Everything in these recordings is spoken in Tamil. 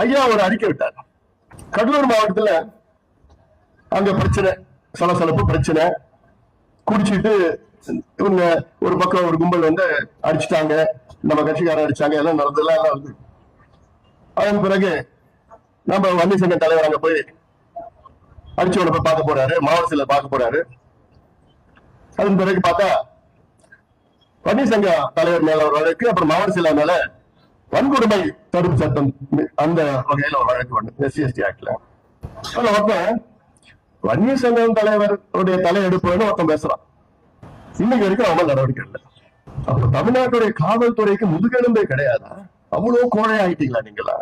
ஐயா ஒரு அறிக்கை விட்டார். கடலூர் மாவட்டத்துல அங்க பிரச்சனை, சலசலப்பு பிரச்சனை, குடிச்சிட்டு இவங்க ஒரு பக்கம் ஒரு கும்பல் வந்து அடிச்சுட்டாங்க, நம்ம கட்சிக்காரன் அடிச்சாங்க, எல்லாம் நடந்ததெல்லாம் எல்லாம் வந்து அதன் பிறகு நம்ம வன்னி சங்க தலைவர் அங்க போய் அடிச்சவனை போய் பார்க்க போறாரு, மாவட்ட செயலர் பார்க்க போறாரு. அதன் பிறகு பார்த்தா வன்னி சங்க தலைவர் மேல ஒரு வழக்கு, அப்புறம் மாவட்ட செயலர் மேல வன்கொடுமை தடுப்பு சட்டம் அந்த வகையில ஒரு வழக்கு வந்து SC/ST ஆக்ட்ல. அதுல ஒருத்தன் வன்னிய சங்கம் தலைவருடைய தலையெடுப்புன்னு ஒருத்தன் பேசுறான். இன்னைக்கு வரைக்கும் அவன் நடவடிக்கை இல்லை. அப்ப தமிழ்நாட்டுடைய காவல்துறைக்கு முதுகெலும்பே கிடையாதா? அவ்வளவு கோழை ஆயிட்டீங்களா நீங்களா?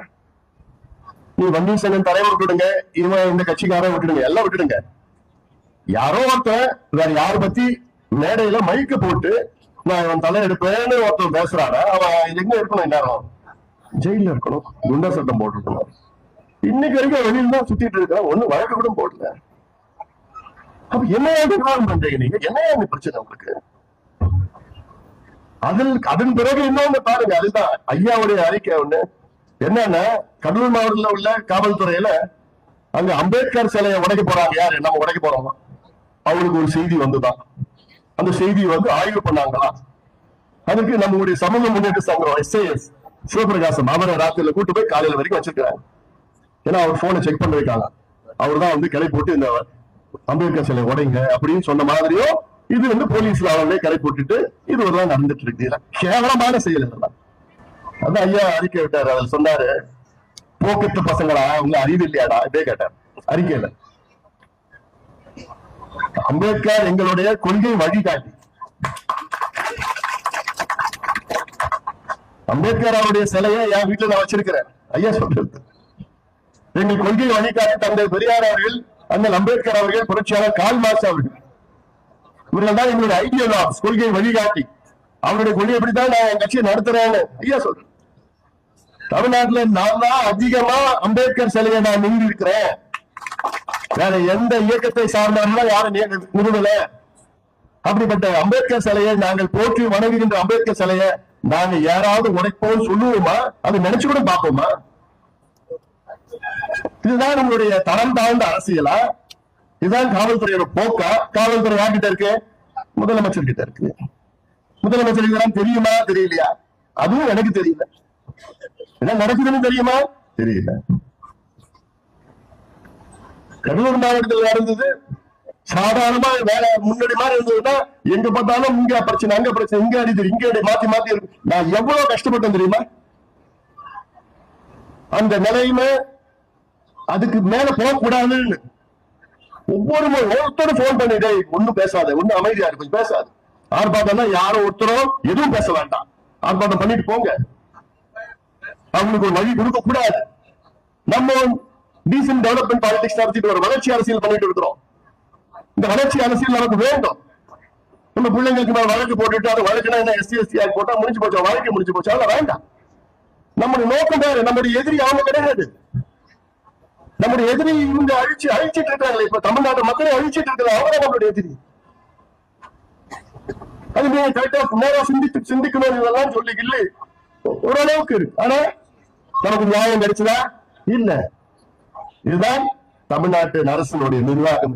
நீ வன்னிய சங்கம் தலைவர் விட்டுடுங்க, இவன் இந்த கட்சிக்காரன் விட்டுடுங்க, எல்லாம் விட்டுடுங்க. யாரோ ஒருத்தன் வேற யார பத்தி மேடையில மைக்க போட்டு நான் இவன் தலையெடுப்பேன்னு ஒருத்தன் பேசுறானா, அவன் எங்க இருக்கணும்? எல்லாரும் ஜெயில இருக்கணும், குண்டா சட்டம் போட்டுருக்கணும். இன்னைக்கு வரைக்கும் வெளியில தான் சுத்திட்டு இருக்கான், ஒண்ணு வழக்கு கூட போடல. அப்ப என்ன விவாதம் பண்றீங்க நீங்க? என்ன பிரச்சனை உங்களுக்கு? அதன் பிறகு இன்னொன்னு பாருங்க, அதுதான் ஐயாவுடைய அறிக்கை ஒண்ணு என்னன்னா, கடலூர் மாவட்டத்தில் உள்ள காவல்துறையில அங்க அம்பேத்கர் சிலையை உடைக்க போறாங்க. யாரு? நம்ம உடைக்க போறோம். அவங்களுக்கு ஒரு செய்தி வந்துதான், அந்த செய்தியை வந்து ஆய்வு பண்ணாங்களா? அதுக்கு நம்மளுடைய சமூக முன்னேற்ற சங்கம் SAS சிவபிரகாசம் அவரை ராத்திரில கூட்டு போய் காலையில வரைக்கும் வச்சிருக்காங்க. ஏன்னா அவர் போனை செக் பண்ண வைக்காங்க. அவர் தான் வந்து கிளை போட்டு இந்த அம்பேத்கர் சிலை உடைங்க அப்படின்னு சொன்ன மாதிரியோ இது வந்து போலீஸ்ல அவங்களே கிளை போட்டுட்டு இது ஒரு நடந்துட்டு இருக்கு. கேவலமான செயல் இதெல்லாம். அதான் ஐயா அறிக்கை விட்டாரு. அதில் சொன்னாரு, போக்கத்து பசங்களா உங்க அறிவு இல்லையாடா? இதே கேட்டார் அறிக்கையில. அம்பேத்கர் எங்களுடைய கொள்கை வழிகாட்டி. அம்பேத்கர் அவருடைய சிலையை என் வீட்டுல நான் வச்சிருக்கிறேன். ஐயா சொல்றது எங்கள் கொள்கை வழிகாட்டி தந்தை பெரியார் அவர்கள், அண்ணல் அம்பேத்கர் அவர்கள், புரட்சியாளர் கால் மார்க்ஸ் அவர்கள், இவர்கள் தான் எங்களுடைய ஐடியாலஜி, கொள்கை வழிகாட்டி. அவருடைய கொள்கை எப்படித்தான் நான் என் கட்சியை நடத்துறேன்னு ஐயா சொல்றேன். தமிழ்நாட்டுல நான் தான் அதிகமா அம்பேத்கர் சிலையை நான் நிறுவி இருக்கிறேன். வேற எந்த இயக்கத்தை சார்ந்தவர்களும் யாரும் நிறுவல. அப்படிப்பட்ட அம்பேத்கர் சிலையை நாங்கள் போற்றி வணங்குகின்ற அம்பேத்கர் சிலையை நாங்க யாராவது உடைப்போம் சொல்லுவோமா? அது நினைச்சு கூட பார்ப்போமா? இதுதான் நம்மளுடைய தரம் தாழ்ந்த அரசியலா? இதுதான் காவல்துறையோட போக்கா? காவல்துறை யார்கிட்ட இருக்கு? முதலமைச்சர் கிட்ட இருக்கு. முதலமைச்சருக்கு இதெல்லாம் தெரியுமா? தெரியலையா? அதுவும் எனக்கு தெரியல. என்ன நடக்குதுன்னு தெரியுமா? தெரியல. கடலூர் மாவட்டத்தில் நடந்தது சாதாரணமா வேற முன்னாடி மாதிரி இருந்ததுன்னா எங்க பார்த்தாலும் இங்க பிரச்சனை, அங்க பிரச்சனை, இங்க அடிது, இங்க அடி, மாத்தி மாத்தி இருக்கு. நான் எவ்வளவு கஷ்டப்பட்டேன் தெரியுமா? அந்த நிலைமை அதுக்கு மேல போகக்கூடாதுன்னு ஒருத்தரும் போன் பண்ணிட்டே, ஒண்ணும் பேசாத, ஒண்ணும் அமைதியா இருக்கு, கொஞ்சம் பேசாது. ஆர்ப்பாட்டம்னா யாரும் ஒருத்தரும் எதுவும் பேச வேண்டாம், ஆர்ப்பாட்டம் பண்ணிட்டு போங்க. அவங்களுக்கு ஒரு வழி கொடுக்க கூடாது. நம்ம டீசன்ட் டெவலப்மெண்ட் பாலிடிக்ஸ் நடத்திட்டு ஒரு வளர்ச்சி அரசியல் பண்ணிட்டு இருக்கிறோம். இந்த வளர்ச்சி அரசியல் நமக்கு வேண்டும். நம்ம பிள்ளைங்களுக்கு மேல வழக்கு போட்டுட்டு அது வழக்குனா என்ன SC/ST ஆக்ட் போட்டா முடிஞ்சு போச்சா, வழக்கு முடிஞ்சு போச்சா? அதெல்லாம் வேண்டாம். நம்முடைய நோக்கம் வேறு. நம்முடைய எதிரி அவங்க கிடையாது. நம்முடைய எதிரி இவங்க அழிச்சிட்டு இருக்காங்க. இப்ப தமிழ்நாட்டு மக்களை அழிச்சிட்டு இருக்கிறாங்க. அவங்க நம்மளுடைய எதிரி. அது நீங்க கரெக்டா நேரம் சிந்திக்கணும். இதெல்லாம் சொல்லி இல்லை ஓரளவுக்கு இருக்கு. ஆனா நமக்கு நியாயம் கிடைச்சதா? இல்ல. இதுதான் தமிழ்நாட்டு அரசினுடைய நிர்வாகம்.